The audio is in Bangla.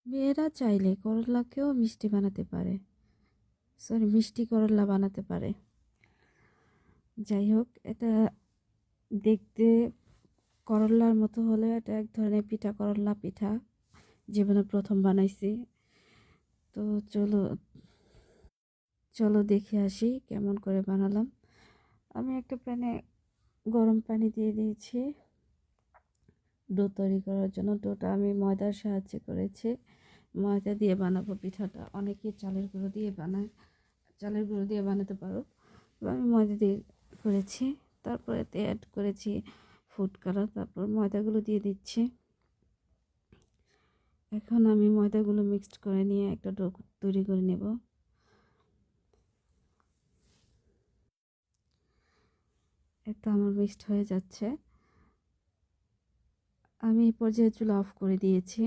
মেয়েরা চাইলে করলাকেও মিষ্টি বানাতে পারে, সরি মিষ্টি করলা বানাতে পারে। যাই হোক, এটা দেখতে করলার মতো হলে এটা এক ধরনের পিঠা, করলা পিঠা জীবনে প্রথম বানাইছি। তো চলো চলো দেখে আসি কেমন করে বানালাম। আমি একটা প্যানে গরম পানি দিয়ে দিয়েছি ডো তৈরি করার জন্য। ডোটা আমি ময়দার সাহায্যে করেছি, ময়দা দিয়ে বানাবো পিঠাটা। অনেকে চালের গুঁড়ো দিয়ে বানায়, চালের গুঁড়ো দিয়ে বানাতে পারো, আমি ময়দা দিয়ে করেছি। তারপরে এতে অ্যাড করেছি ফুড কালার, তারপর ময়দাগুলো দিয়ে দিচ্ছি। এখন আমি ময়দাগুলো মিক্সড করে নিয়ে একটা ডো তৈরি করে নেব। এটা আমার মিক্সড হয়ে যাচ্ছে। আমি এই পর্যায়ে চুলা অফ করে দিয়েছি।